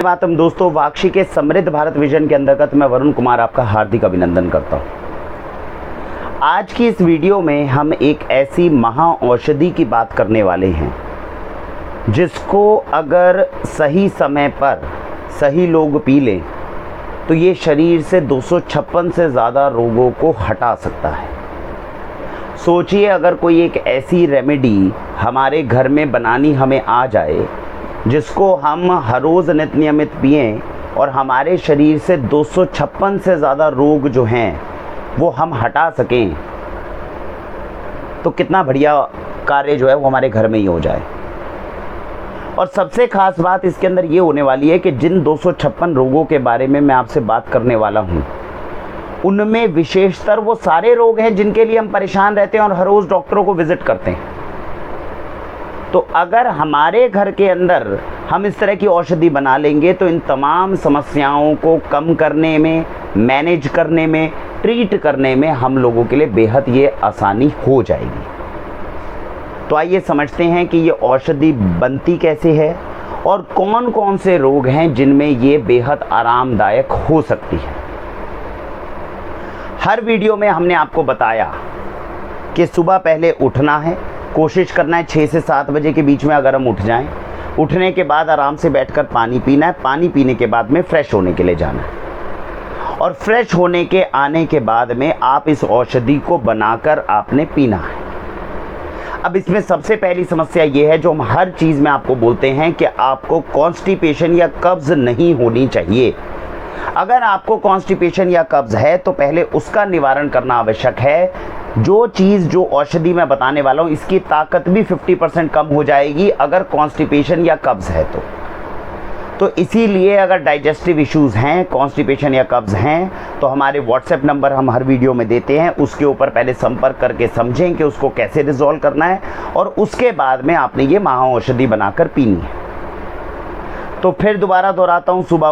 हम दोस्तों, वाक्षी के समृद्ध भारत विजन के अंतर्गत मैं वरुण कुमार आपका हार्दिक अभिनंदन करता हूं। आज की इस वीडियो में हम एक ऐसी महा औषधि की बात करने वाले हैं जिसको अगर सही समय पर सही लोग पी लें तो ये शरीर से 256 से ज़्यादा रोगों को हटा सकता है। सोचिए, अगर कोई एक ऐसी रेमेडी हमारे घर में बनानी हमें आ जाए जिसको हम हर रोज़ नियमित पिएं और हमारे शरीर से 256 से ज़्यादा रोग जो हैं वो हम हटा सकें, तो कितना बढ़िया कार्य जो है वो हमारे घर में ही हो जाए। और सबसे ख़ास बात इसके अंदर ये होने वाली है कि जिन 256 रोगों के बारे में मैं आपसे बात करने वाला हूँ उनमें विशेषतर वो सारे रोग हैं जिनके लिए हम परेशान रहते हैं और हर रोज़ डॉक्टरों को विज़िट करते हैं। तो अगर हमारे घर के अंदर हम इस तरह की औषधि बना लेंगे तो इन तमाम समस्याओं को कम करने में, मैनेज करने में, ट्रीट करने में हम लोगों के लिए बेहद ये आसानी हो जाएगी। तो आइए समझते हैं कि ये औषधि बनती कैसे है और कौन कौन से रोग हैं जिनमें ये बेहद आरामदायक हो सकती है। हर वीडियो में हमने आपको बताया कि सुबह पहले उठना है, कोशिश करना है 6 से 7 बजे के बीच में अगर हम उठ जाएं। उठने के बाद आराम से बैठकर पानी पीना है। पानी पीने के बाद में फ्रेश होने के लिए जाना है और फ्रेश होने के आने के बाद में आप इस औषधि को बनाकर आपने पीना है। अब इसमें सबसे पहली समस्या ये है जो हम हर चीज़ में आपको बोलते हैं कि आपको कॉन्स्टिपेशन या कब्ज़ नहीं होनी चाहिए। अगर आपको कॉन्स्टिपेशन या कब्ज़ है तो पहले उसका निवारण करना आवश्यक है। जो चीज़, जो औषधि मैं बताने वाला हूँ, इसकी ताकत भी 50% कम हो जाएगी अगर कॉन्स्टिपेशन या कब्ज़ है तो इसीलिए अगर डाइजेस्टिव इश्यूज़ हैं, कॉन्स्टिपेशन या कब्ज़ हैं, तो हमारे व्हाट्सएप नंबर हम हर वीडियो में देते हैं। उसके ऊपर पहले संपर्क करके समझें कि उसको कैसे रिजॉल्व करना है और उसके बाद में आपने ये महा औषधि बनाकर पीनी है। तो फिर दोबारा दोहराता हूँ, सुबह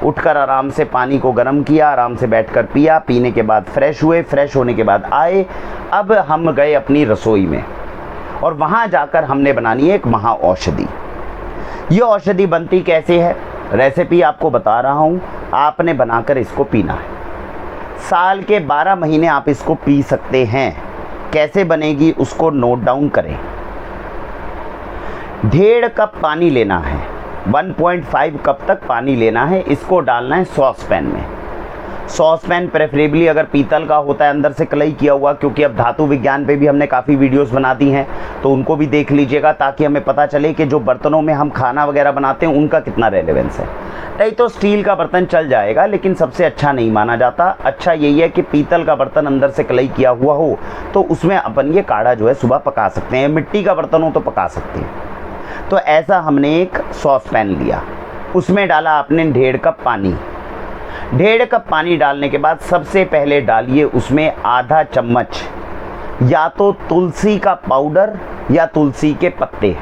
उठकर आराम से पानी को गर्म किया, आराम से बैठकर पिया, पीने के बाद फ्रेश हुए, फ्रेश होने के बाद आए। अब हम गए अपनी रसोई में और वहाँ जाकर हमने बनानी है एक महा औषधि। ये औषधि बनती कैसे है, रेसिपी आपको बता रहा हूँ, आपने बनाकर इसको पीना है। साल के 12 महीने आप इसको पी सकते हैं। कैसे बनेगी उसको नोट डाउन करें। 1.5 कप पानी लेना है, 1.5 कप तक पानी लेना है। इसको डालना है सॉस पैन में। सॉस पैन प्रेफरेबली अगर पीतल का होता है, अंदर से कलई किया हुआ, क्योंकि अब धातु विज्ञान पे भी हमने काफ़ी वीडियोस बना दी हैं तो उनको भी देख लीजिएगा ताकि हमें पता चले कि जो बर्तनों में हम खाना वगैरह बनाते हैं उनका कितना रेलेवेंस है। नहीं तो स्टील का बर्तन चल जाएगा, लेकिन सबसे अच्छा नहीं माना जाता। अच्छा यही है कि पीतल का बर्तन अंदर से कलई किया हुआ हो तो उसमें अपन ये काढ़ा जो है सुबह पका सकते हैं। मिट्टी का बर्तन हो तो पका सकते हैं। तो ऐसा हमने एक सॉस पैन लिया, उसमें डाला आपने 1.5 कप पानी। 1.5 कप पानी डालने के बाद सबसे पहले डालिए उसमें आधा चम्मच या तो तुलसी का पाउडर या तुलसी के पत्ते।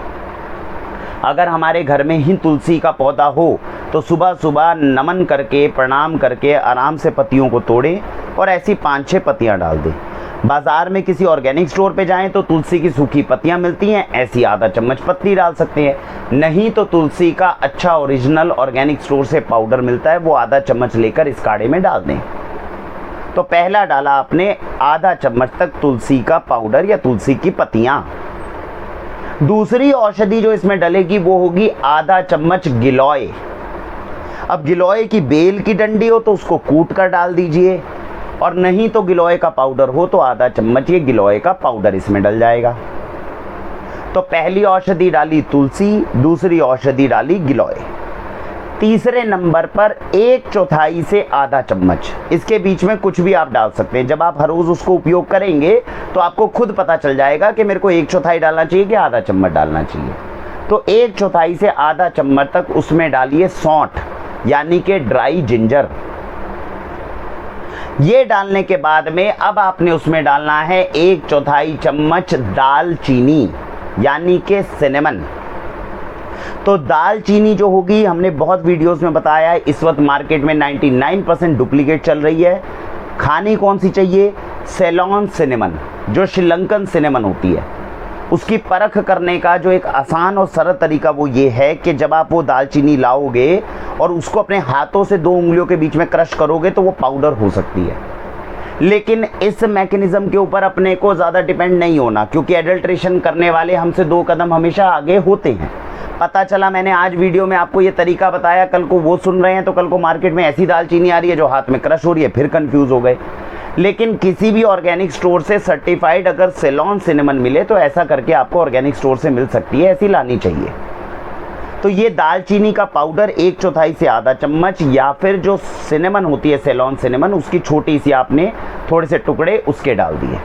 अगर हमारे घर में ही तुलसी का पौधा हो तो सुबह सुबह नमन करके, प्रणाम करके आराम से पत्तियों को तोड़ें और ऐसी 5-6 पत्तियाँ डाल दें। बाज़ार में किसी ऑर्गेनिक स्टोर पे जाएं तो तुलसी की सूखी पत्तियां मिलती हैं, ऐसी आधा चम्मच पत्ती डाल सकते हैं। नहीं तो तुलसी का अच्छा ओरिजिनल ऑर्गेनिक स्टोर से पाउडर मिलता है, वो आधा चम्मच लेकर इस काढ़े में डाल दें। तो पहला डाला आपने आधा चम्मच तक तुलसी का पाउडर या तुलसी की पत्तियां। दूसरी औषधि जो इसमें डलेगी वो होगी आधा चम्मच गिलोय। अब गिलोय की बेल की डंडी हो तो उसको कूट कर डाल दीजिए और नहीं तो गिलोय का पाउडर हो तो आधा चम्मच ये गिलोय का पाउडर इसमें डल जाएगा। तो पहली औषधि डाली तुलसी, दूसरी औषधि डाली गिलोय। तीसरे नंबर पर 1/4 से आधा चम्मच, इसके बीच में कुछ भी आप डाल सकते हैं। जब आप हर रोज़ उसको उपयोग करेंगे तो आपको खुद पता चल जाएगा कि मेरे को 1/4 डालना चाहिए कि आधा चम्मच डालना चाहिए। तो 1/4 से आधा चम्मच तक उसमें डालिए सौंठ यानी कि ड्राई जिंजर। ये डालने के बाद में अब आपने उसमें डालना है 1/4 चम्मच दालचीनी यानी कि सिनेमन। तो दालचीनी जो होगी, हमने बहुत वीडियोस में बताया है, इस वक्त मार्केट में 99% डुप्लीकेट चल रही है। खानी कौन सी चाहिए? सेलोन सिनेमन, जो श्रीलंकन सिनेमन होती है। उसकी परख करने का जो एक आसान और सरल तरीका वो ये है कि जब आप वो दालचीनी लाओगे और उसको अपने हाथों से 2 उंगलियों के बीच में क्रश करोगे तो वो पाउडर हो सकती है। लेकिन इस मैकेनिज्म के ऊपर अपने को ज़्यादा डिपेंड नहीं होना, क्योंकि एडल्ट्रेशन करने वाले हमसे 2 कदम हमेशा आगे होते हैं। पता चला मैंने आज वीडियो में आपको ये तरीका बताया, कल को वो सुन रहे हैं तो कल को मार्केट में ऐसी दालचीनी आ रही है जो हाथ में क्रश हो रही है, फिर कंफ्यूज हो गए। लेकिन किसी भी ऑर्गेनिक स्टोर से सर्टिफाइड अगर सेलोन सिनेमन मिले तो ऐसा करके आपको ऑर्गेनिक स्टोर से मिल सकती है, ऐसी लानी चाहिए। तो ये दालचीनी का पाउडर 1/4 से आधा चम्मच, या फिर जो सिनेमन होती है सेलोन सिनेमन, उसकी छोटी सी आपने थोड़े से टुकड़े उसके डाल दिए।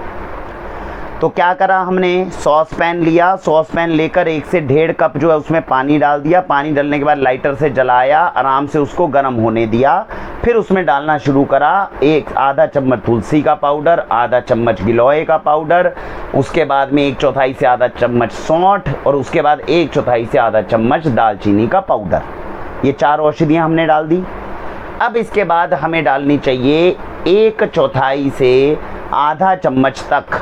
तो क्या करा हमने, सॉस पैन लिया, सॉस पैन लेकर 1 से 1.5 कप जो है उसमें पानी डाल दिया। पानी डालने के बाद लाइटर से जलाया, आराम से उसको गर्म होने दिया। फिर उसमें डालना शुरू करा आधा चम्मच तुलसी का पाउडर, आधा चम्मच गिलोय का पाउडर, उसके बाद में 1/4 से आधा चम्मच सौंठ, और उसके बाद 1/4 से आधा चम्मच दालचीनी का पाउडर। ये 4 औषधियाँ हमने डाल दी। अब इसके बाद हमें डालनी चाहिए 1/4 से आधा चम्मच तक,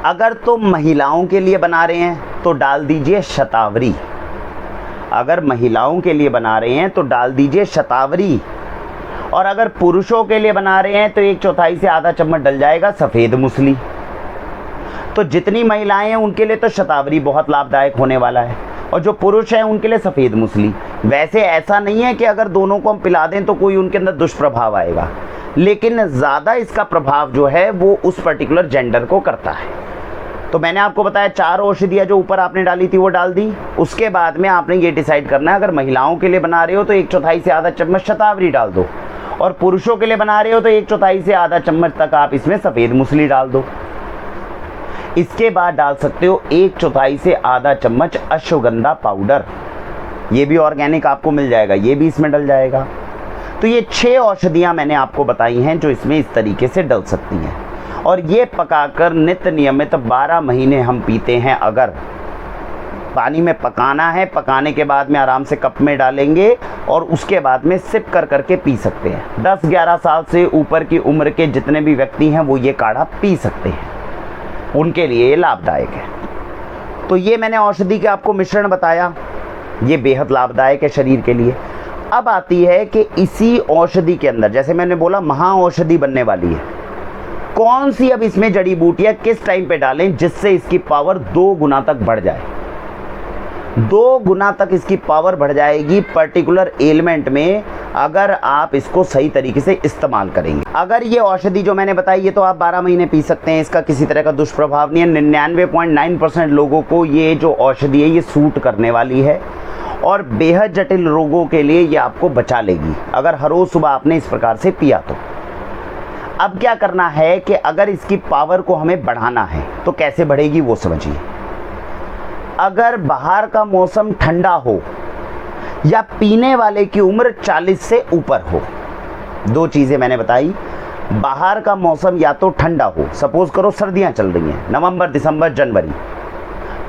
अगर तो महिलाओं के लिए बना रहे हैं तो डाल दीजिए शतावरी। अगर महिलाओं के लिए बना रहे हैं तो डाल दीजिए शतावरी, और अगर पुरुषों के लिए बना रहे हैं तो 1/4 से आधा चम्मच डल जाएगा सफ़ेद मूसली। तो जितनी महिलाएं हैं उनके लिए तो शतावरी बहुत लाभदायक होने वाला है, और जो पुरुष हैं उनके लिए सफ़ेद मूसली। वैसे ऐसा नहीं है कि अगर दोनों को हम पिला दें तो कोई उनके अंदर दुष्प्रभाव आएगा, लेकिन ज़्यादा इसका प्रभाव जो है वो उस पर्टिकुलर जेंडर को करता है। तो मैंने आपको बताया 4 औषधियाँ जो ऊपर आपने डाली थी वो डाल दी। उसके बाद में आपने ये डिसाइड करना है, अगर महिलाओं के लिए बना रहे हो तो 1/4 से आधा चम्मच शतावरी डाल दो, और पुरुषों के लिए बना रहे हो तो 1/4 से आधा चम्मच तक आप इसमें सफ़ेद मूसली डाल दो। इसके बाद डाल सकते हो 1/4 से आधा चम्मच अश्वगंधा पाउडर, ये भी ऑर्गेनिक आपको मिल जाएगा, ये भी इसमें डल जाएगा। तो ये 6 औषधियाँ मैंने आपको बताई हैं जो इसमें इस तरीके से डल सकती हैं, और ये पकाकर नित्य नियमित 12 महीने हम पीते हैं। अगर पानी में पकाना है, पकाने के बाद में आराम से कप में डालेंगे और उसके बाद में सिप कर करके पी सकते हैं। 10-11 साल से ऊपर की उम्र के जितने भी व्यक्ति हैं वो ये काढ़ा पी सकते हैं, उनके लिए ये लाभदायक है। तो ये मैंने औषधि के आपको मिश्रण बताया, ये बेहद लाभदायक है शरीर के लिए। अब आती है कि इसी औषधि के अंदर, जैसे मैंने बोला महाऔषधि बनने वाली है, कौन सी अब इसमें जड़ी बूटियां किस टाइम पे डालें जिससे इसकी पावर 2 गुना तक बढ़ जाए। 2 गुना तक इसकी पावर बढ़ जाएगी पर्टिकुलर एलिमेंट में, अगर आप इसको सही तरीके से इस्तेमाल करेंगे। अगर ये औषधि जो मैंने बताई ये तो आप 12 महीने पी सकते हैं, इसका किसी तरह का दुष्प्रभाव नहीं है। 99.9% लोगों को ये जो औषधि है ये सूट करने वाली है, और बेहद जटिल रोगों के लिए ये आपको बचा लेगी अगर हर रोज़ सुबह आपने इस प्रकार से पिया तो। अब क्या करना है कि अगर इसकी पावर को हमें बढ़ाना है तो कैसे बढ़ेगी वो समझिए। अगर बाहर का मौसम ठंडा हो या पीने वाले की उम्र 40 से ऊपर हो, 2 चीज़ें मैंने बताई। बाहर का मौसम या तो ठंडा हो, सपोज करो सर्दियां चल रही हैं, नवंबर, दिसंबर, जनवरी,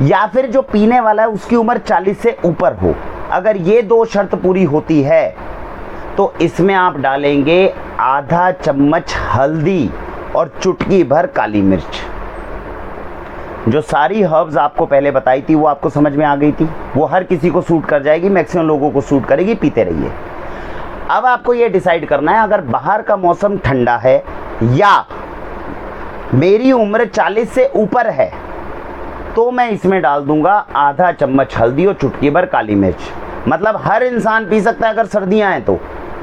या फिर जो पीने वाला है उसकी उम्र 40 से ऊपर हो। अगर ये 2 शर्त पूरी होती है तो इसमें आप डालेंगे आधा चम्मच हल्दी और चुटकी भर काली मिर्च। जो सारी हर्ब्स आपको पहले बताई थी वो आपको समझ में आ गई थी, वो हर किसी को सूट कर जाएगी, मैक्सिमम लोगों को सूट करेगी, पीते रहिए। अब आपको ये डिसाइड करना है, अगर बाहर का मौसम ठंडा है या मेरी उम्र 40 से ऊपर है तो मैं इसमें डाल दूंगा आधा चम्मच हल्दी और चुटकी भर काली मिर्च। मतलब हर इंसान पी सकता है अगर सर्दियां हैं तो,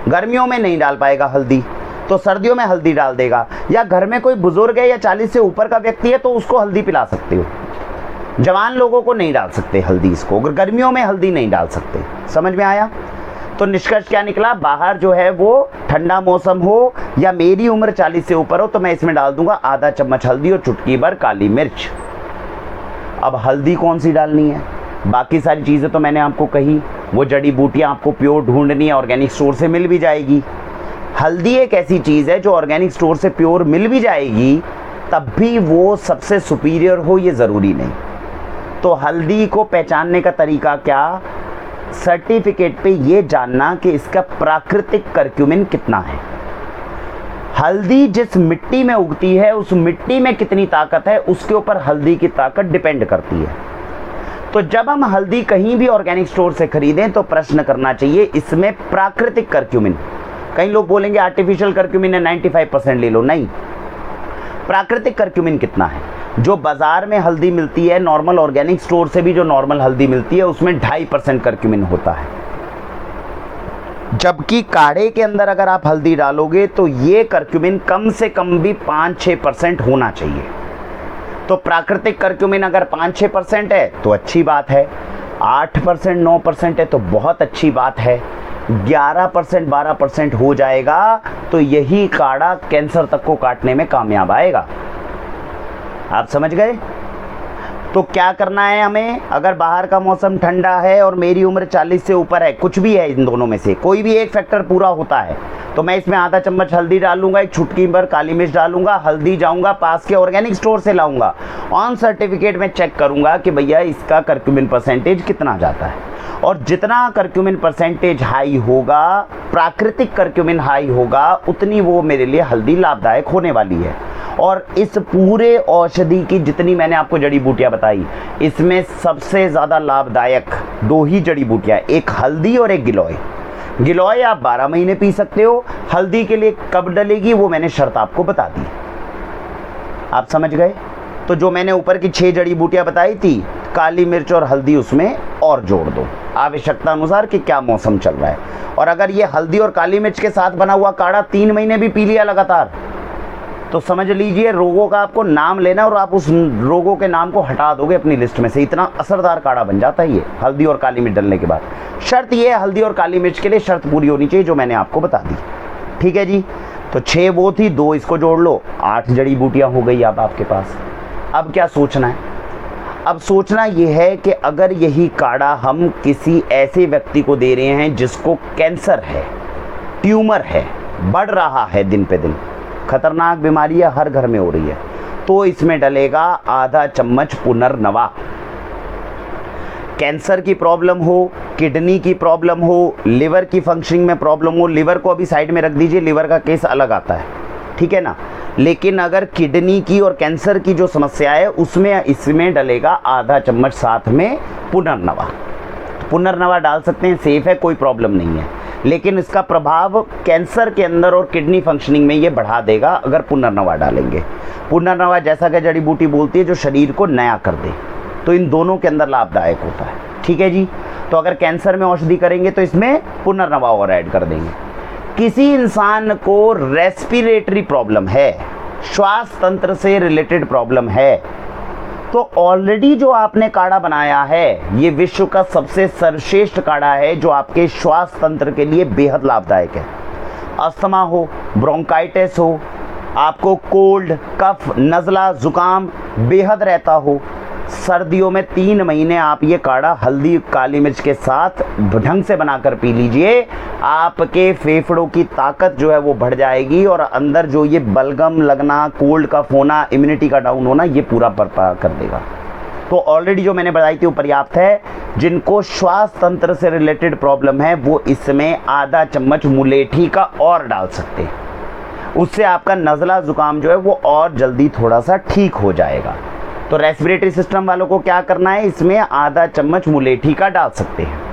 गर्मियों में नहीं डाल पाएगा हल्दी तो सर्दियों में हल्दी डाल देगा, या घर में कोई बुजुर्ग है या 40 से ऊपर का व्यक्ति है तो उसको हल्दी पिला सकते हो। जवान लोगों को नहीं डाल सकते हल्दी, इसको अगर गर्मियों में हल्दी नहीं डाल सकते। समझ में आया? तो निष्कर्ष क्या निकला, बाहर जो है वो ठंडा मौसम हो या मेरी उम्र 40 से ऊपर हो तो मैं इसमें डाल दूंगा आधा चम्मच हल्दी और चुटकी भर काली मिर्च। अब हल्दी कौन सी डालनी है, बाकी सारी चीज़ें तो मैंने आपको कही, वो जड़ी बूटियाँ आपको प्योर ढूंढनी है, ऑर्गेनिक स्टोर से मिल भी जाएगी। हल्दी एक ऐसी चीज़ है जो ऑर्गेनिक स्टोर से प्योर मिल भी जाएगी, तब भी वो सबसे सुपीरियर हो ये ज़रूरी नहीं। तो हल्दी को पहचानने का तरीका क्या, सर्टिफिकेट पे ये जानना कि इसका प्राकृतिक करक्यूमिन कितना है। हल्दी जिस मिट्टी में उगती है उस मिट्टी में कितनी ताकत है उसके ऊपर हल्दी की ताकत डिपेंड करती है। तो जब हम हल्दी कहीं भी ऑर्गेनिक स्टोर से खरीदें तो प्रश्न करना चाहिए इसमें प्राकृतिक करक्यूमिन, कई लोग बोलेंगे आर्टिफिशियल करक्यूमिन है 95% ले लो, नहीं, प्राकृतिक करक्यूमिन कितना है। जो बाजार में हल्दी मिलती है नॉर्मल ऑर्गेनिक स्टोर से भी जो नॉर्मल हल्दी मिलती है उसमें 2.5% करक्यूमिन होता है, जबकि काढ़े के अंदर अगर आप हल्दी डालोगे तो ये करक्यूमिन कम से कम भी 5-6% होना चाहिए। तो प्राकृतिक करक्यूमिन अगर 5-6% है तो अच्छी बात है, 8% 9% है तो बहुत अच्छी बात है, 11% 12% हो जाएगा तो यही काढ़ा कैंसर तक को काटने में कामयाब आएगा। आप समझ गए? तो क्या करना है हमें, अगर बाहर का मौसम ठंडा है और मेरी उम्र 40 से ऊपर है, कुछ भी है इन दोनों में से कोई भी एक फैक्टर पूरा होता है, तो मैं इसमें आधा चम्मच हल्दी डालूंगा, एक चुटकी भर काली मिर्च डालूंगा, हल्दी जाऊंगा पास के ऑर्गेनिक स्टोर से लाऊंगा, ऑन सर्टिफिकेट में चेक करूंगा कि भैया इसका करक्यूमिन परसेंटेज कितना जाता है, और जितना करक्यूमिन परसेंटेज हाई होगा, प्राकृतिक करक्यूमिन हाई होगा, उतनी वो मेरे लिए हल्दी लाभदायक होने वाली है। और इस पूरे औषधि की जितनी मैंने आपको जड़ी बूटियां बताई, इसमें सबसे ज़्यादा लाभदायक 2 ही जड़ी बूटियां, एक हल्दी और एक गिलोय। गिलोय आप 12 महीने पी सकते हो, हल्दी के लिए कब डलेगी वो मैंने शर्त आपको बता दी। आप समझ गए? तो जो मैंने ऊपर की 6 जड़ी बूटियां बताई थी, काली मिर्च और हल्दी उसमें और जोड़ दो आवश्यकता अनुसार कि क्या मौसम चल रहा है। और अगर ये हल्दी और काली मिर्च के साथ बना हुआ काढ़ा 3 महीने भी पी लिया लगातार, तो समझ लीजिए रोगों का आपको नाम लेना और आप उस रोगों के नाम को हटा दोगे अपनी लिस्ट में से, इतना असरदार काढ़ा बन जाता है ये हल्दी और काली मिर्च डलने के बाद। शर्त ये है, हल्दी और काली मिर्च के लिए शर्त पूरी होनी चाहिए जो मैंने आपको बता दी। ठीक है जी, तो 6 वो थी, 2 इसको जोड़ लो, 8 जड़ी बूटियां हो गई अब आपके पास। अब क्या सोचना है? अब सोचना ये है कि अगर यही काढ़ा हम किसी ऐसे व्यक्ति को दे रहे हैं जिसको कैंसर है, ट्यूमर है, बढ़ रहा है दिन पे दिन, खतरनाक बीमारी है, हर घर में हो रही है, तो इसमें डलेगा आधा चम्मच पुनर्नवा। कैंसर की प्रॉब्लम हो, किडनी की प्रॉब्लम हो, लिवर की फंक्शनिंग में प्रॉब्लम हो, लिवर को अभी साइड में रख दीजिए, लिवर का केस अलग आता है, ठीक है ना, लेकिन अगर किडनी की और कैंसर की जो समस्या है उसमें इसमें डलेगा आधा चम्मच साथ में पुनर्नवा। पुनर्नवा डाल सकते हैं, सेफ है, कोई प्रॉब्लम नहीं है, लेकिन इसका प्रभाव कैंसर के अंदर और किडनी फंक्शनिंग में ये बढ़ा देगा अगर पुनर्नवा डालेंगे। पुनर्नवा जैसा कि जड़ी बूटी बोलती है जो शरीर को नया कर दे, तो इन दोनों के अंदर लाभदायक होता है। ठीक है जी, तो अगर कैंसर में औषधि करेंगे तो इसमें पुनर्नवा और ऐड कर देंगे। किसी इंसान को रेस्पिरेटरी प्रॉब्लम है, श्वास तंत्र से रिलेटेड प्रॉब्लम है, तो ऑलरेडी जो आपने काढ़ा बनाया है ये विश्व का सबसे सर्वश्रेष्ठ काढ़ा है जो आपके श्वास तंत्र के लिए बेहद लाभदायक है। अस्थमा हो, ब्रोंकाइटिस हो, आपको कोल्ड, कफ, नज़ला, जुकाम बेहद रहता हो, सर्दियों में 3 महीने आप ये काढ़ा हल्दी काली मिर्च के साथ ढंग से बनाकर पी लीजिए, आपके फेफड़ों की ताकत जो है वो बढ़ जाएगी और अंदर जो ये बलगम लगना, कोल्ड कफ होना, इम्यूनिटी का डाउन होना, ये पूरा बर्बाद कर देगा। तो ऑलरेडी जो मैंने बताई थी वो पर्याप्त है। जिनको श्वास तंत्र से रिलेटेड प्रॉब्लम है वो इसमें आधा चम्मच मुलेठी का और डाल सकते हैं, उससे आपका नज़ला जुकाम जो है वो और जल्दी थोड़ा सा ठीक हो जाएगा। तो रेस्पिरेटरी सिस्टम वालों को क्या करना है, इसमें आधा चम्मच मुलेठी का डाल सकते हैं।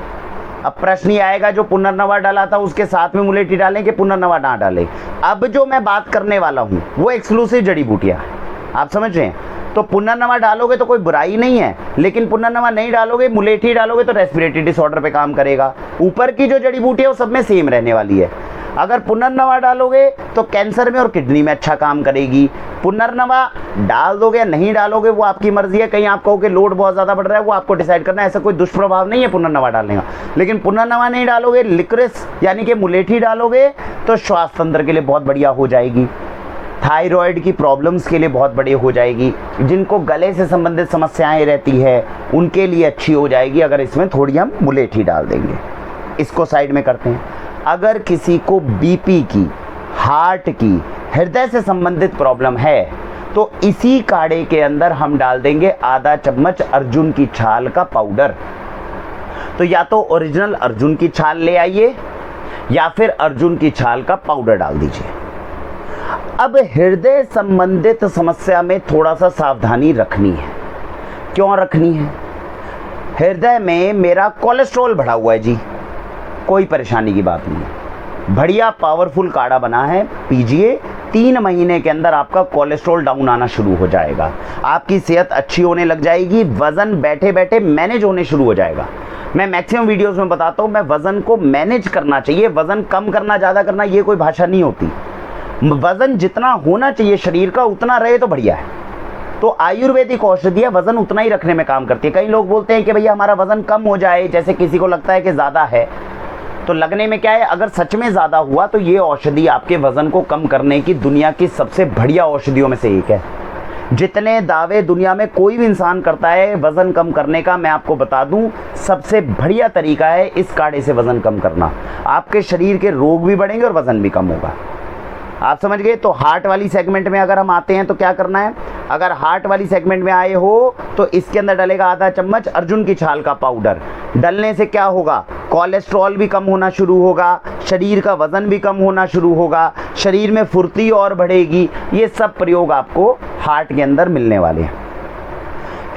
अब प्रश्न ये आएगा जो पुनर्नवा डाला था उसके साथ में मुलेठी डालें कि पुनर्नवा ना डालें। अब जो मैं बात करने वाला हूँ वो एक्सक्लूसिव जड़ी बूटियाँ है, आप समझ रहे हैं। तो पुनर्नवा डालोगे तो कोई बुराई नहीं है, लेकिन पुनर्नवा नहीं डालोगे, मुलेठी डालोगे तो रेस्पिरेटरी डिसऑर्डर पे काम करेगा। ऊपर की जो जड़ी बूटियाँ वो सब में सेम रहने वाली है। अगर पुनर्नवा डालोगे तो कैंसर में और किडनी में अच्छा काम करेगी। पुनर्नवा डाल दोगे या नहीं डालोगे वो आपकी मर्जी है। कहीं आप कहो कि लोड बहुत ज़्यादा बढ़ रहा है, वो आपको डिसाइड करना है, ऐसा कोई दुष्प्रभाव नहीं है पुनर्नवा डालने का। लेकिन पुनर्नवा नहीं डालोगे, लिक्रिस यानी कि मुलेठी डालोगे तो श्वास तंत्र के लिए बहुत बढ़िया हो जाएगी, थायराइड की प्रॉब्लम्स के लिए बहुत बढ़िया हो जाएगी, जिनको गले से संबंधित समस्याएं रहती है उनके लिए अच्छी हो जाएगी अगर इसमें थोड़ी हम मुलेठी डाल देंगे। इसको साइड में करते हैं। अगर किसी को बीपी की, हार्ट की, हृदय से संबंधित प्रॉब्लम है तो इसी काढ़े के अंदर हम डाल देंगे आधा चम्मच अर्जुन की छाल का पाउडर। तो या तो ओरिजिनल अर्जुन की छाल ले आइए या फिर अर्जुन की छाल का पाउडर डाल दीजिए। अब हृदय संबंधित समस्या में थोड़ा सा सावधानी रखनी है। क्यों रखनी है? हृदय में मेरा कोलेस्ट्रॉल बढ़ा हुआ है जी, कोई परेशानी की बात नहीं है, बढ़िया पावरफुल काढ़ा बना है, पीजिए। 3 महीने के अंदर आपका कोलेस्ट्रॉल डाउन आना शुरू हो जाएगा, आपकी सेहत अच्छी होने लग जाएगी, वज़न बैठे बैठे मैनेज होने शुरू हो जाएगा। मैं मैक्सिमम वीडियोस में बताता हूँ, मैं वज़न को मैनेज करना चाहिए, वज़न कम करना ज़्यादा करना ये कोई भाषा नहीं होती। वज़न जितना होना चाहिए शरीर का उतना रहे तो बढ़िया है। तो आयुर्वेदिक औषधियाँ वज़न उतना ही रखने में काम करती है। कई लोग बोलते हैं कि भैया हमारा वज़न कम हो जाए, जैसे किसी को लगता है कि ज़्यादा है, तो लगने में क्या है, अगर सच में ज़्यादा हुआ तो ये औषधि आपके वज़न को कम करने की दुनिया की सबसे बढ़िया औषधियों में से एक है। जितने दावे दुनिया में कोई भी इंसान करता है वज़न कम करने का, मैं आपको बता दूं सबसे बढ़िया तरीका है इस काढ़े से वज़न कम करना। आपके शरीर के रोग भी बढ़ेंगे और वज़न भी कम होगा। आप समझ गए? तो हार्ट वाली सेगमेंट में अगर हम आते हैं तो क्या करना है, अगर हार्ट वाली सेगमेंट में आए हो तो इसके अंदर डलेगा आधा चम्मच अर्जुन की छाल का पाउडर। डलने से क्या होगा, कोलेस्ट्रॉल भी कम होना शुरू होगा, शरीर का वज़न भी कम होना शुरू होगा, शरीर में फुर्ती और बढ़ेगी। ये सब प्रयोग आपको हार्ट के अंदर मिलने वाले हैं।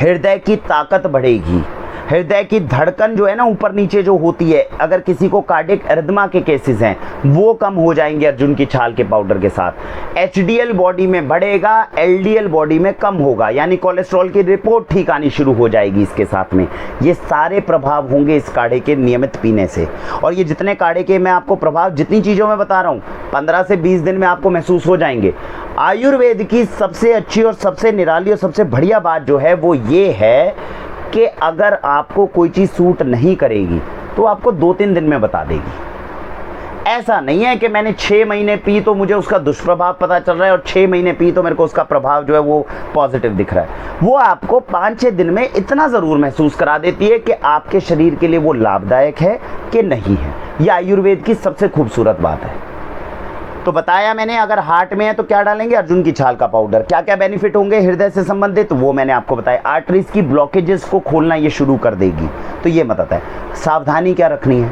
हृदय की ताकत बढ़ेगी, हृदय की धड़कन जो है ना ऊपर नीचे जो होती है, अगर किसी को कार्डियक एरिथमा के केसेस हैं वो कम हो जाएंगे अर्जुन की छाल के पाउडर के साथ। एचडीएल बॉडी में बढ़ेगा, एलडीएल बॉडी में कम होगा, यानी कोलेस्ट्रॉल की रिपोर्ट ठीक आनी शुरू हो जाएगी इसके साथ में। ये सारे प्रभाव होंगे इस काढ़े के नियमित पीने से। और ये जितने काढ़े के मैं आपको प्रभाव जितनी चीज़ों में बता रहा हूँ 15 से 20 दिन में आपको महसूस हो जाएंगे। आयुर्वेद की सबसे अच्छी और सबसे निराली और सबसे बढ़िया बात जो है वो ये है कि अगर आपको कोई चीज़ सूट नहीं करेगी तो आपको 2-3 दिन में बता देगी। ऐसा नहीं है कि मैंने 6 महीने पी तो मुझे उसका दुष्प्रभाव पता चल रहा है और 6 महीने पी तो मेरे को उसका प्रभाव जो है वो पॉजिटिव दिख रहा है। वो आपको 5-6 दिन में इतना ज़रूर महसूस करा देती है कि आपके शरीर के लिए वो लाभदायक है कि नहीं है। यह आयुर्वेद की सबसे खूबसूरत बात है। तो बताया मैंने, अगर हार्ट में है तो क्या डालेंगे, अर्जुन की छाल का पाउडर। क्या क्या बेनिफिट होंगे हृदय से संबंधित वो मैंने आपको बताया। आर्टरीज की ब्लॉकेजेस को खोलना ये शुरू कर देगी, तो ये मत आता है। सावधानी क्या रखनी है,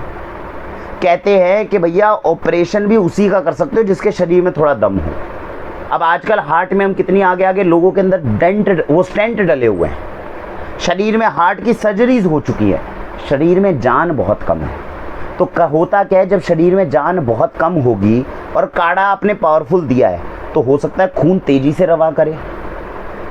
कहते हैं कि भैया ऑपरेशन भी उसी का कर सकते हो जिसके शरीर में थोड़ा दम हो। अब आजकल हार्ट में हम कितनी आगे आगे लोगों के अंदर स्टेंट डले हुए हैं, शरीर में हार्ट की सर्जरीज हो चुकी है, शरीर में जान बहुत कम है। तो होता क्या है, जब शरीर में जान बहुत कम होगी और काढ़ा आपने पावरफुल दिया है तो हो सकता है खून तेजी से रवा करे।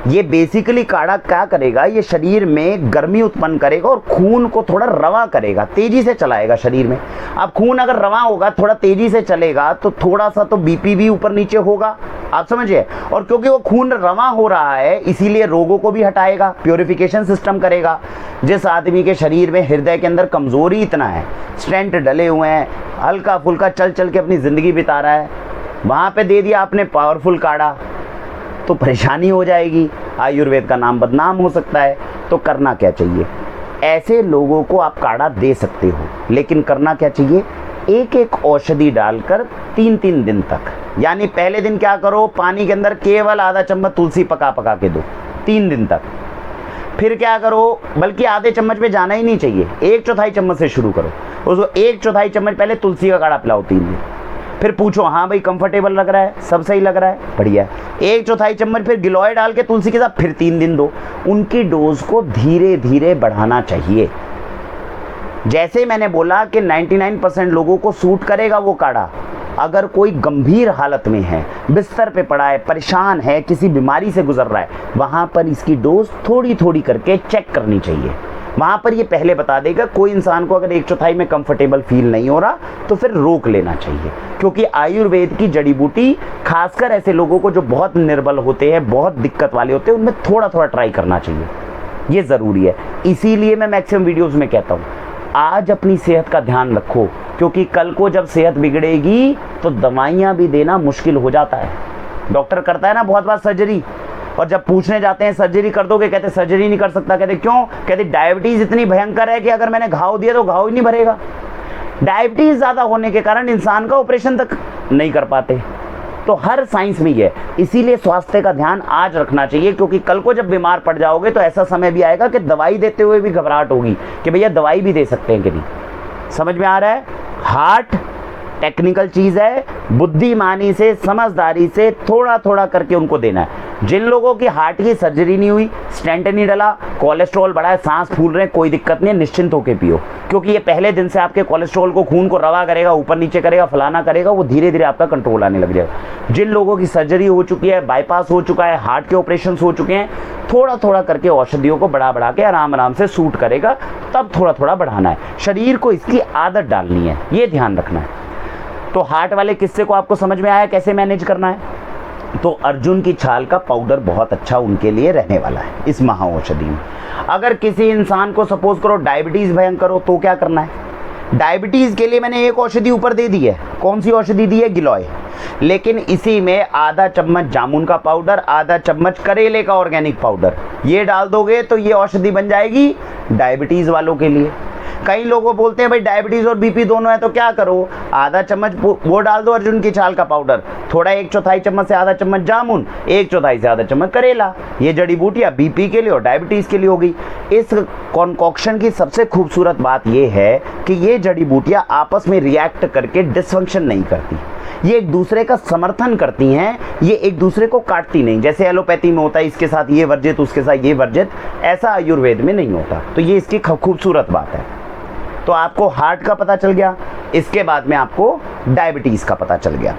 ये बेसिकली काढ़ा क्या करेगा, ये शरीर में गर्मी उत्पन्न करेगा और खून को थोड़ा रवा करेगा, तेजी से चलाएगा शरीर में। अब खून अगर रवा होगा, थोड़ा तेजी से चलेगा तो थोड़ा सा तो बीपी भी ऊपर नीचे होगा, आप समझिए। और क्योंकि वो खून रवा हो रहा है इसीलिए रोगों को भी हटाएगा, प्योरिफिकेशन सिस्टम करेगा। जिस आदमी के शरीर में हृदय के अंदर कमजोरी इतना है, स्टेंट डले हुए हैं, हल्का फुल्का चल चल के अपनी ज़िंदगी बिता रहा है, वहाँ पे दे दिया आपने पावरफुल काढ़ा तो परेशानी हो जाएगी, आयुर्वेद का नाम बदनाम हो सकता है। तो करना क्या चाहिए, ऐसे लोगों को आप काढ़ा दे सकते हो, लेकिन करना क्या चाहिए, एक एक औषधि डालकर 3-3 दिन तक। यानी पहले दिन क्या करो, पानी के अंदर केवल आधा चम्मच तुलसी पका पका के दो 3 दिन तक। फिर क्या करो, बल्कि आधे चम्मच पे जाना ही नहीं चाहिए, 1/4 चम्मच से शुरू करो, उसको 1/4 चम्मच पहले तुलसी का काढ़ा पिलाओ 3 दिन। फिर पूछो हाँ भाई कंफर्टेबल लग रहा है, सब सही लग रहा है, बढ़िया, 1/4 चम्मच फिर गिलोय डाल के तुलसी के साथ फिर 3 दिन दो। उनकी डोज को धीरे धीरे बढ़ाना चाहिए। जैसे मैंने बोला कि 99% लोगों को सूट करेगा वो काढ़ा। अगर कोई गंभीर हालत में है, बिस्तर पे पड़ा है, परेशान है, किसी बीमारी से गुजर रहा है, वहाँ पर इसकी डोज थोड़ी थोड़ी करके चेक करनी चाहिए। वहाँ पर ये पहले बता देगा। कोई इंसान को अगर 1/4 में कंफर्टेबल फील नहीं हो रहा तो फिर रोक लेना चाहिए, क्योंकि आयुर्वेद की जड़ी बूटी खासकर ऐसे लोगों को जो बहुत निर्बल होते हैं, बहुत दिक्कत वाले होते हैं, उनमें थोड़ा थोड़ा ट्राई करना चाहिए, ये ज़रूरी है। इसीलिए मैं मैक्सिमम वीडियोज़ में कहता हूँ आज अपनी सेहत का ध्यान रखो, क्योंकि कल को जब सेहत बिगड़ेगी तो दवाइयाँ भी देना मुश्किल हो जाता है। डॉक्टर करता है ना बहुत बार सर्जरी, और जब पूछने जाते हैं सर्जरी कर दोगे, कहते सर्जरी नहीं कर सकता। कहते क्यों, कहते डायबिटीज़ इतनी भयंकर है कि अगर मैंने घाव दिया तो घाव ही नहीं भरेगा। डायबिटीज़ ज़्यादा होने के कारण इंसान का ऑपरेशन तक नहीं कर पाते। तो हर साइंस में ये है, इसीलिए स्वास्थ्य का ध्यान आज रखना चाहिए, क्योंकि कल को जब बीमार पड़ जाओगे तो ऐसा समय भी आएगा कि दवाई देते हुए भी घबराहट होगी कि भैया दवाई भी दे सकते हैं कि नहीं। समझ में आ रहा है। हार्ट, टेक्निकल चीज़ है, बुद्धिमानी से, समझदारी से थोड़ा थोड़ा करके उनको देना है। जिन लोगों की हार्ट की सर्जरी नहीं हुई, स्टेंट नहीं डला, कोलेस्ट्रॉल बढ़ा है, सांस फूल रहे हैं, कोई दिक्कत नहीं है, निश्चिंत होकर पियो, क्योंकि ये पहले दिन से आपके कोलेस्ट्रॉल को, खून को रवा करेगा, ऊपर नीचे करेगा, फलाना करेगा, वो धीरे धीरे आपका कंट्रोल आने लग जाएगा। जिन लोगों की सर्जरी हो चुकी है, बाईपास हो चुका है, हार्ट के ऑपरेशन हो चुके हैं, थोड़ा थोड़ा करके औषधियों को बढ़ा बढ़ा के आराम आराम से सूट करेगा, तब थोड़ा थोड़ा बढ़ाना है। शरीर को इसकी आदत डालनी है, ये ध्यान रखना है। तो हार्ट वाले किस्से को आपको समझ में आया कैसे मैनेज करना है? तो अर्जुन की छाल का पाउडर बहुत अच्छा उनके लिए रहने वाला है इस महाऔषधि में। अगर किसी इंसान को सपोज करो डायबिटीज़ भयंकर हो, तो क्या करना है? डायबिटीज़ के लिए मैंने एक औषधि ऊपर दे दी है। कौन सी औषधि दी है? गिलोय। लेकिन इसी में आधा चम्मच जामुन का पाउडर, आधा चम्मच करेले का ऑर्गेनिक पाउडर, ये डाल दोगे तो ये औषधि बन जाएगी डायबिटीज़ वालों के लिए। कई लोगों बोलते हैं भाई डायबिटीज़ और बीपी दोनों है तो क्या करो? आधा चम्मच वो डाल दो अर्जुन की छाल का पाउडर, थोड़ा 1/4 चम्मच से आधा चम्मच जामुन, 1/4 से आधा चम्मच करेला, ये जड़ी बूटियाँ बीपी के लिए और डायबिटीज़ के लिए हो गई। इस कॉन्कॉक्शन की सबसे खूबसूरत बात ये है कि ये जड़ी बूटियाँ आपस में रिएक्ट करके डिसफंक्शन नहीं करती, ये एक दूसरे का समर्थन करती हैं, ये एक दूसरे को काटती नहीं। जैसे एलोपैथी में होता है इसके साथ ये वर्जित, उसके साथ ये वर्जित, ऐसा आयुर्वेद में नहीं होता। तो ये इसकी खूबसूरत बात है। तो आपको हार्ट का पता चल गया, इसके बाद में आपको डायबिटीज़ का पता चल गया।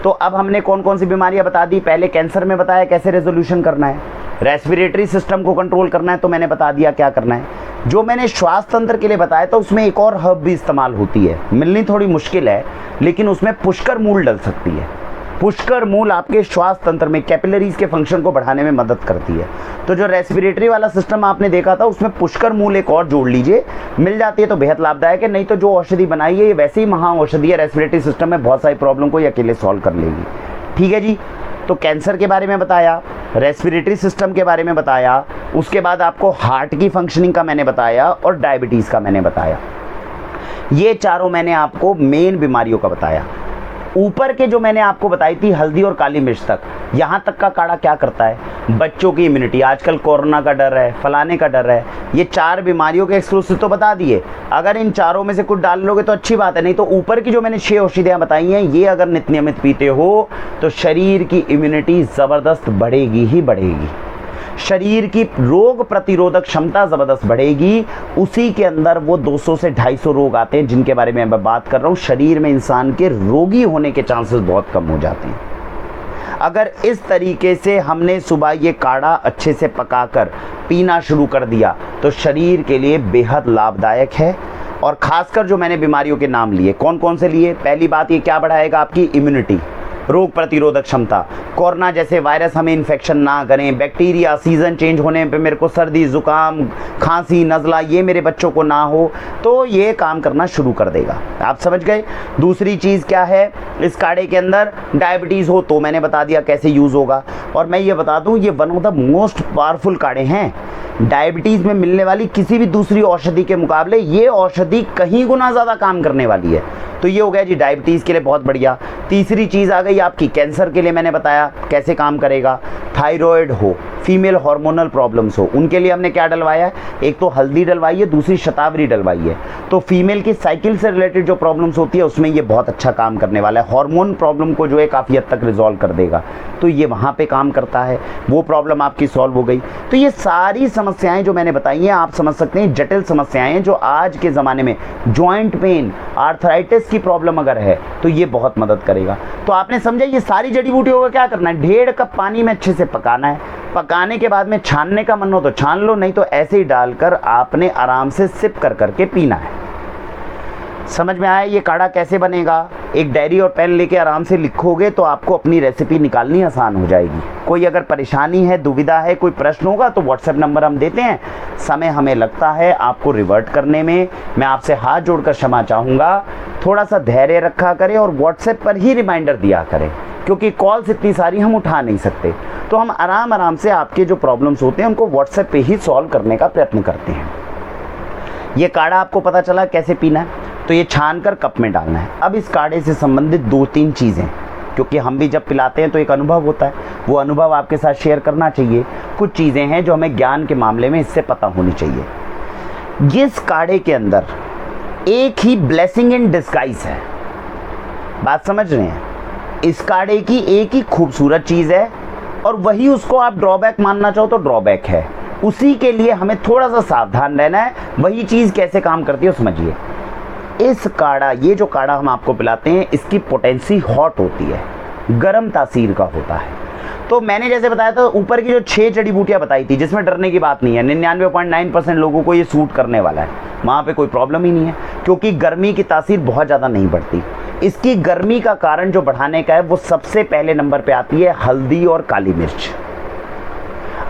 तो अब हमने कौन कौन सी बीमारियां बता दी। पहले कैंसर में बताया कैसे रेजोल्यूशन करना है, रेस्पिरेटरी सिस्टम को कंट्रोल करना है तो मैंने बता दिया क्या करना है। जो मैंने श्वास तंत्र के लिए बताया था उसमें एक और हर्ब भी इस्तेमाल होती है, मिलनी थोड़ी मुश्किल है लेकिन उसमें पुष्कर मूल डल सकती है। पुष्कर मूल आपके श्वास तंत्र में कैपिलरीज के फंक्शन को बढ़ाने में मदद करती है। तो जो रेस्पिरेटरी वाला सिस्टम आपने देखा था उसमें पुष्कर मूल एक और जोड़ लीजिए, मिल जाती है तो बेहद लाभदायक है। नहीं तो जो औषधि बनाई है ये वैसे ही महाऔषधि है, रेस्पिरेटरी सिस्टम में बहुत सारी प्रॉब्लम को ये अकेले सॉल्व कर लेगी। ठीक है जी। तो कैंसर के बारे में बताया, रेस्पिरेटरी सिस्टम के बारे में बताया, उसके बाद आपको हार्ट की फंक्शनिंग का मैंने बताया और डायबिटीज़ का मैंने बताया। ये चारों मैंने आपको मेन बीमारियों का बताया। ऊपर के जो मैंने आपको बताई थी हल्दी और काली मिर्च तक, यहाँ तक का काढ़ा क्या करता है? बच्चों की इम्यूनिटी, आजकल कोरोना का डर है, फलाने का डर है, ये 4 बीमारियों के एक्सक्लूसिव तो बता दिए। अगर इन चारों में से कुछ डाल लोगे तो अच्छी बात है, नहीं तो ऊपर की जो मैंने 6 औषधियाँ बताई हैं ये अगर नित्य नियमित पीते हो तो शरीर की इम्यूनिटी ज़बरदस्त बढ़ेगी ही बढ़ेगी, शरीर की रोग प्रतिरोधक क्षमता ज़बरदस्त बढ़ेगी। उसी के अंदर वो 200 से 250 रोग आते हैं जिनके बारे में मैं बात कर रहा हूँ। शरीर में इंसान के रोगी होने के चांसेस बहुत कम हो जाते हैं अगर इस तरीके से हमने सुबह ये काढ़ा अच्छे से पकाकर पीना शुरू कर दिया तो शरीर के लिए बेहद लाभदायक है। और ख़ासकर जो मैंने बीमारियों के नाम लिए, कौन कौन से लिए? पहली बात, ये क्या बढ़ाएगा? आपकी इम्यूनिटी, रोग प्रतिरोधक क्षमता। कोरोना जैसे वायरस हमें इन्फेक्शन ना करें, बैक्टीरिया, सीज़न चेंज होने पे मेरे को सर्दी, ज़ुकाम, खांसी, नज़ला ये मेरे बच्चों को ना हो, तो ये काम करना शुरू कर देगा। आप समझ गए? दूसरी चीज़ क्या है इस काढ़े के अंदर? डायबिटीज़ हो तो मैंने बता दिया कैसे यूज़ होगा। और मैं ये बता दूँ ये one of the most powerful काढ़े हैं। डायबिटीज़ में मिलने वाली किसी भी दूसरी औषधि के मुकाबले ये औषधि कहीं गुना ज़्यादा काम करने वाली है। तो ये हो गया जी डायबिटीज़ के लिए बहुत बढ़िया। तीसरी चीज़ आ गई आपकी कैंसर के लिए, मैंने बताया कैसे काम करेगा। थायराइड हो, फीमेल हार्मोनल प्रॉब्लम्स हो, उनके लिए हमने क्या डलवाया है? एक तो हल्दी डलवाई है, दूसरी शतावरी डलवाई है। तो फीमेल की साइकिल से रिलेटेड जो प्रॉब्लम्स होती है उसमें ये बहुत अच्छा काम करने वाला है। हार्मोन प्रॉब्लम को जो है काफ़ी हद तक रिजॉल्व कर देगा, तो ये वहाँ पे काम करता है, वो प्रॉब्लम आपकी सॉल्व हो गई। तो ये सारी समस्याएं जो मैंने बताई हैं आप समझ सकते हैं जटिल समस्याएं जो आज के ज़माने में जॉइंट पेन, आर्थराइटिस की प्रॉब्लम अगर है तो ये बहुत मदद करेगा। तो आपने समझा ये सारी जड़ी बूटियों का क्या करना है? 1.5 कप पानी में अच्छे से पकाना है। पकाने के बाद में छानने का मन हो तो छान लो, नहीं तो ऐसे ही डालकर आपने आराम से सिप कर करके पीना है। समझ में आया ये काढ़ा कैसे बनेगा? एक डायरी और पेन लेके आराम से लिखोगे तो आपको अपनी रेसिपी निकालनी आसान हो जाएगी। कोई अगर परेशानी है, दुविधा है, कोई प्रश्न होगा तो व्हाट्सएप नंबर हम देते हैं। समय हमें लगता है आपको रिवर्ट करने में, मैं आपसे हाथ जोड़कर क्षमा चाहूँगा। थोड़ा सा धैर्य रखा करें और व्हाट्सएप पर ही रिमाइंडर दिया करें, क्योंकि कॉल्स इतनी सारी हम उठा नहीं सकते। तो हम आराम आराम से आपके जो प्रॉब्लम्स होते हैं उनको व्हाट्सएप पे ही सॉल्व करने का प्रयत्न करते हैं। ये काढ़ा आपको पता चला कैसे पीना है, तो ये छान कर कप में डालना है। अब इस काढ़े से संबंधित 2-3 चीज़ें, क्योंकि हम भी जब पिलाते हैं तो एक अनुभव होता है, वो अनुभव आपके साथ शेयर करना चाहिए। कुछ चीज़ें हैं जो हमें ज्ञान के मामले में इससे पता होनी चाहिए। इस काढ़े के अंदर एक ही ब्लेसिंग इन डिस्गाइज है। बात समझ रहे हैं? इस काढ़े की एक ही खूबसूरत चीज़ है और वही उसको आप ड्रॉबैक मानना चाहो तो ड्रॉबैक है। उसी के लिए हमें थोड़ा सा सावधान रहना है। वही चीज़ कैसे काम करती है समझिए। इस काढ़ा, ये जो काढ़ा हम आपको पिलाते हैं, इसकी पोटेंसी हॉट होती है, गर्म तासीर का होता है। तो मैंने जैसे बताया था ऊपर की जो 6 जड़ी बूटियाँ बताई थी जिसमें डरने की बात नहीं है, 99.9% लोगों को ये सूट करने वाला है, वहाँ पे कोई प्रॉब्लम ही नहीं है, क्योंकि गर्मी की तासीर बहुत ज़्यादा नहीं बढ़ती। इसकी गर्मी का कारण जो बढ़ाने का है वो सबसे पहले नंबर पे आती है हल्दी और काली मिर्च।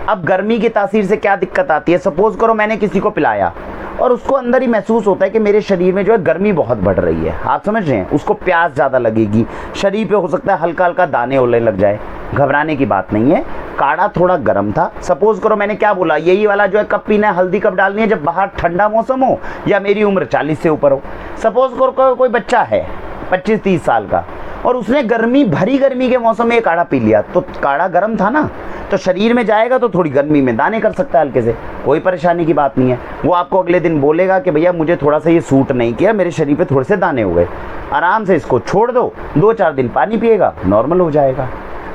अब गर्मी की तासीर से क्या दिक्कत आती है? सपोज करो मैंने किसी को पिलाया और उसको अंदर ही महसूस होता है कि मेरे शरीर में जो है गर्मी बहुत बढ़ रही है, आप समझ रहे हैं, उसको प्यास ज़्यादा लगेगी, शरीर पे हो सकता है हल्का हल्का दाने होने लग जाए। घबराने की बात नहीं है, काढ़ा थोड़ा गर्म था। सपोज करो मैंने क्या बोला, यही वाला जो है कब पीना है, हल्दी कब डालनी है, जब बाहर ठंडा मौसम हो या मेरी उम्र 40 से ऊपर हो। सपोज करो कोई बच्चा है 25-30 साल का और उसने भरी गर्मी के मौसम में ये काढ़ा पी लिया, तो काढ़ा गर्म था ना, तो शरीर में जाएगा तो थोड़ी गर्मी में दाने कर सकता है हल्के से, कोई परेशानी की बात नहीं है। वो आपको अगले दिन बोलेगा कि भैया मुझे थोड़ा सा ये सूट नहीं किया, मेरे शरीर पे थोड़े से दाने हो गए। आराम से इसको छोड़ दो, 2-4 दिन पानी पिएगा, नॉर्मल हो जाएगा।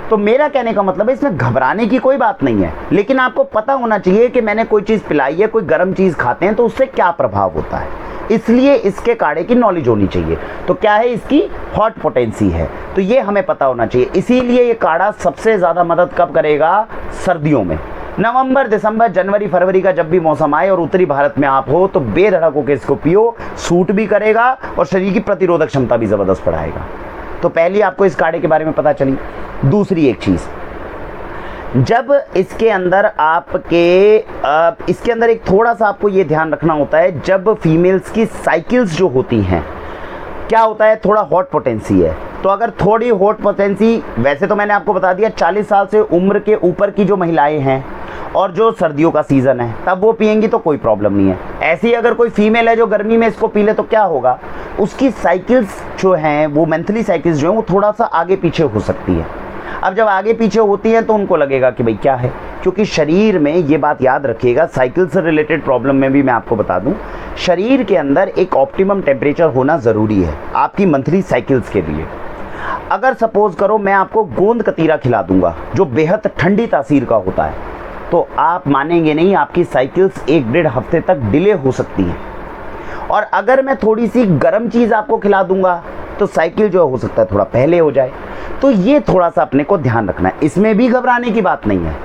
तो मेरा कहने का मतलब है इसमें घबराने की कोई बात नहीं है, लेकिन आपको पता होना चाहिए कि मैंने कोई चीज़ पिलाई है, कोई गर्म चीज़ खाते हैं तो उससे क्या प्रभाव होता है, इसलिए इसके काढ़े की नॉलेज होनी चाहिए। तो क्या है, इसकी हॉट पोटेंसी है, तो ये हमें पता होना चाहिए। इसीलिए ये काढ़ा सबसे ज़्यादा मदद कब करेगा? सर्दियों में। नवंबर, दिसंबर, जनवरी, फरवरी का जब भी मौसम आए और उत्तरी भारत में आप हो तो बेधड़क होकर इसको पियो, सूट भी करेगा और शरीर की प्रतिरोधक क्षमता भी ज़बरदस्त बढ़ाएगा। तो पहली आपको इस काढ़े के बारे में पता चली। दूसरी एक चीज़, जब इसके अंदर इसके अंदर एक थोड़ा सा आपको ये ध्यान रखना होता है, जब फीमेल्स की साइकिल्स जो होती हैं, क्या होता है, थोड़ा हॉट पोटेंसी है। तो अगर थोड़ी हॉट पोटेंसी, वैसे तो मैंने आपको बता दिया 40 साल से उम्र के ऊपर की जो महिलाएं हैं और जो सर्दियों का सीज़न है तब वो पिएंगी तो कोई प्रॉब्लम नहीं है। ऐसे ही अगर कोई फीमेल है जो गर्मी में इसको पी ले तो क्या होगा, उसकी साइकिल्स जो हैं, वो मंथली साइकिल्स जो हैं, वो थोड़ा सा आगे पीछे हो सकती है। अब जब आगे पीछे होती हैं तो उनको लगेगा कि भाई क्या है, क्योंकि शरीर में, ये बात याद रखिएगा, साइकिल से रिलेटेड प्रॉब्लम में भी मैं आपको बता दूं, शरीर के अंदर एक ऑप्टिमम टेम्परेचर होना ज़रूरी है आपकी मंथली साइकिल्स के लिए। अगर सपोज करो मैं आपको गोंद कतीरा खिला दूंगा जो बेहद ठंडी तासीर का होता है, तो आप मानेंगे नहीं, आपकी साइकिल्स 1-1.5 हफ्ते तक डिले हो सकती हैं। और अगर मैं थोड़ी सी गर्म चीज़ आपको खिला दूंगा तो साइकिल जो हो सकता है थोड़ा पहले हो जाए। तो ये थोड़ा सा अपने को ध्यान रखना है। इसमें भी घबराने की बात नहीं है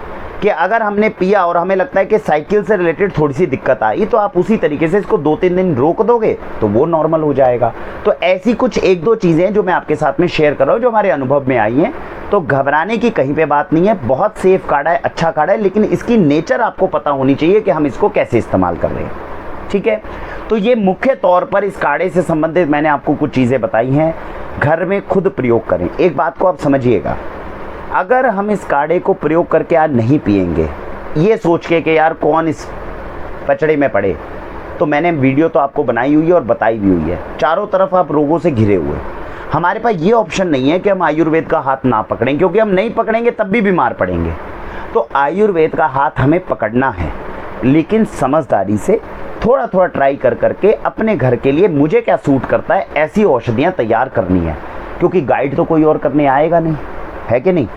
कि अगर हमने पिया और हमें लगता है कि साइकिल से रिलेटेड थोड़ी सी दिक्कत आई तो आप उसी तरीके से इसको 2-3 दिन रोक दोगे तो वो नॉर्मल हो जाएगा। तो ऐसी कुछ 1-2 चीज़ें जो मैं आपके साथ में शेयर कर रहा हूँ जो हमारे अनुभव में आई हैं, तो घबराने की कहीं पे बात नहीं है। बहुत सेफ काढ़ा है, अच्छा काढ़ा है, लेकिन इसकी नेचर आपको पता होनी चाहिए कि हम इसको कैसे इस्तेमाल कर रहे हैं। ठीक है, तो ये मुख्य तौर पर इस काढ़े से संबंधित मैंने आपको कुछ चीज़ें बताई हैं। घर में खुद प्रयोग करें। एक बात को आप समझिएगा, अगर हम इस काढ़े को प्रयोग करके आज नहीं पिएंगे ये सोच के कि यार कौन इस पचड़े में पड़े, तो मैंने वीडियो तो आपको बनाई हुई है और बताई भी हुई है। चारों तरफ आप रोगों से घिरे हुए। हमारे पास ये ऑप्शन नहीं है कि हम आयुर्वेद का हाथ ना पकड़ें, क्योंकि हम नहीं पकड़ेंगे तब भी बीमार पड़ेंगे। तो आयुर्वेद का हाथ हमें पकड़ना है, लेकिन समझदारी से थोड़ा थोड़ा ट्राई कर करके अपने घर के लिए मुझे क्या सूट करता है ऐसी औषधियाँ तैयार करनी है, क्योंकि गाइड तो कोई और करने आएगा नहीं, है कि नहीं।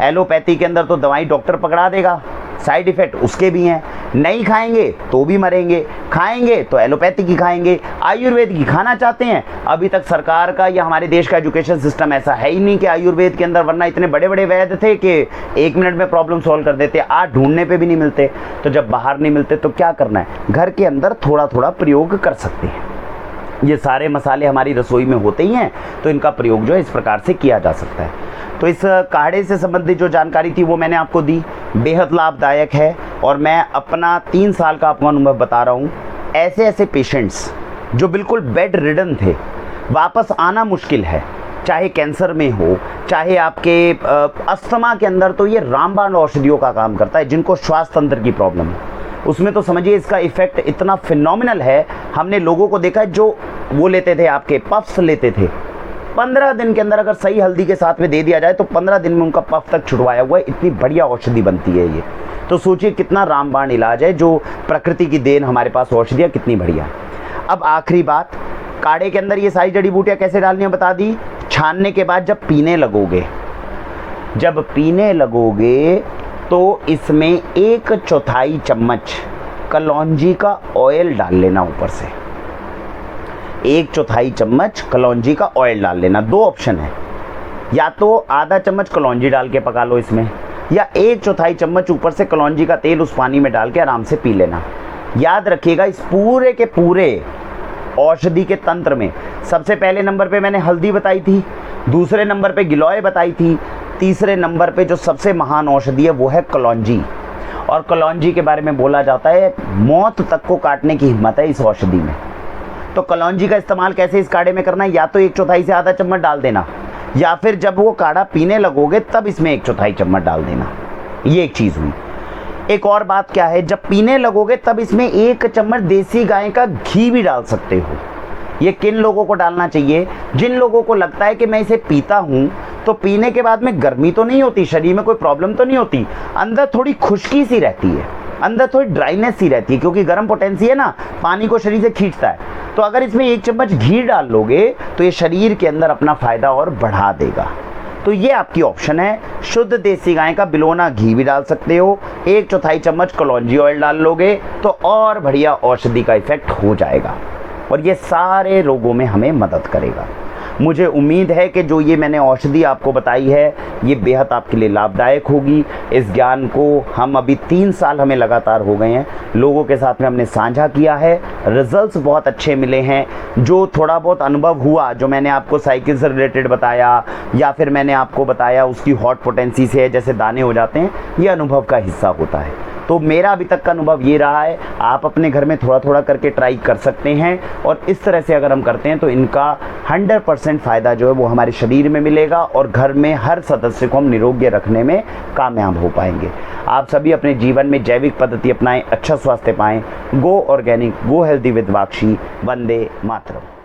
एलोपैथी के अंदर तो दवाई डॉक्टर पकड़ा देगा, साइड इफ़ेक्ट उसके भी हैं। नहीं खाएंगे तो भी मरेंगे, खाएंगे तो एलोपैथी की खाएंगे, आयुर्वेद की खाना चाहते हैं। अभी तक सरकार का या हमारे देश का एजुकेशन सिस्टम ऐसा है ही नहीं कि आयुर्वेद के अंदर, वरना इतने बड़े बड़े वैद्य थे कि 1 मिनट में प्रॉब्लम सॉल्व कर देते। आज ढूंढने पे भी नहीं मिलते। तो जब बाहर नहीं मिलते तो क्या करना है, घर के अंदर थोड़ा थोड़ा प्रयोग कर सकते हैं। ये सारे मसाले हमारी रसोई में होते ही हैं, तो इनका प्रयोग जो है इस प्रकार से किया जा सकता है। तो इस काढ़े से संबंधित जो जानकारी थी वो मैंने आपको दी, बेहद लाभदायक है। और मैं अपना 3 साल का आपको अनुभव बता रहा हूँ। ऐसे ऐसे पेशेंट्स जो बिल्कुल बेड रिडन थे, वापस आना मुश्किल है, चाहे कैंसर में हो, चाहे आपके अस्थमा के अंदर, तो ये रामबाण औषधियों का काम करता है। जिनको श्वास तंत्र की प्रॉब्लम है उसमें तो समझिए इसका इफ़ेक्ट इतना फिनोमिनल है। हमने लोगों को देखा है जो वो लेते थे, आपके पफ्स लेते थे, 15 दिन के अंदर अगर सही हल्दी के साथ में दे दिया जाए तो 15 दिन में उनका पफ तक छुड़वाया हुआ है। इतनी बढ़िया औषधि बनती है ये। तो सोचिए कितना रामबाण इलाज है, जो प्रकृति की देन हमारे पास औषधियाँ कितनी बढ़िया। अब आखिरी बात, काढ़े के अंदर ये सारी जड़ी बूटियाँ कैसे डालनी है बता दी। छानने के बाद जब पीने लगोगे तो इसमें 1/4 चम्मच कलौंजी का ऑयल डाल लेना ऊपर से। 1/4 चम्मच कलौंजी का ऑयल डाल लेना। 2 ऑप्शन है, या तो आधा चम्मच कलौंजी डाल के पका लो इसमें, या 1/4 चम्मच ऊपर से कलौंजी का तेल उस पानी में डाल के आराम से पी लेना। याद रखिएगा इस पूरे के पूरे औषधि के तंत्र में सबसे पहले नंबर पे मैंने हल्दी बताई थी, दूसरे नंबर पे गिलोय बताई थी, तीसरे नंबर पे जो सबसे महान औषधि है वो है कलौंजी। और कलौंजी के बारे में बोला जाता है मौत तक को काटने की हिम्मत है इस औषधि में। तो कलौंजी का इस्तेमाल कैसे इस काढ़े में करना है, या तो 1/4 से आधा चम्मच डाल देना, या फिर जब वो काढ़ा पीने लगोगे तब इसमें 1/4 चम्मच डाल देना। ये एक चीज़ हुई। एक और बात क्या है, जब पीने लगोगे तब इसमें 1 चम्मच देसी गाय का घी भी डाल सकते हो। ये किन लोगों को डालना चाहिए, जिन लोगों को लगता है कि मैं इसे पीता हूँ तो पीने के बाद में गर्मी तो नहीं होती, शरीर में कोई प्रॉब्लम तो नहीं होती, अंदर थोड़ी खुश्की सी रहती है, अंदर थोड़ी ड्राइनेस सी रहती है, क्योंकि गर्म पोटेंसी है ना, पानी को शरीर से खींचता है। तो अगर इसमें 1 चम्मच घी डाल लोगे तो ये शरीर के अंदर अपना फ़ायदा और बढ़ा देगा। तो ये आपकी ऑप्शन है। शुद्ध देसी गाय का बिलोना घी भी डाल सकते हो, 1/4 चम्मच कलौंजी ऑयल डाल लोगे तो और बढ़िया औषधि का इफेक्ट हो जाएगा और ये सारे रोगों में हमें मदद करेगा। मुझे उम्मीद है कि जो ये मैंने औषधि आपको बताई है ये बेहद आपके लिए लाभदायक होगी। इस ज्ञान को हम अभी 3 साल हमें लगातार हो गए हैं, लोगों के साथ में हमने साझा किया है, रिजल्ट्स बहुत अच्छे मिले हैं। जो थोड़ा बहुत अनुभव हुआ, जो मैंने आपको साइकिल से रिलेटेड बताया या फिर मैंने आपको बताया उसकी हॉट पोटेंसी से जैसे दाने हो जाते हैं, ये अनुभव का हिस्सा होता है। तो मेरा अभी तक का अनुभव ये रहा है, आप अपने घर में थोड़ा थोड़ा करके ट्राई कर सकते हैं और इस तरह से अगर हम करते हैं तो इनका 100% फ़ायदा जो है वो हमारे शरीर में मिलेगा और घर में हर सदस्य को हम निरोग्य रखने में कामयाब हो पाएंगे। आप सभी अपने जीवन में जैविक पद्धति अपनाएं, अच्छा स्वास्थ्य पाएं। Go organic, go healthy with Vakshi. वंदे मातरम।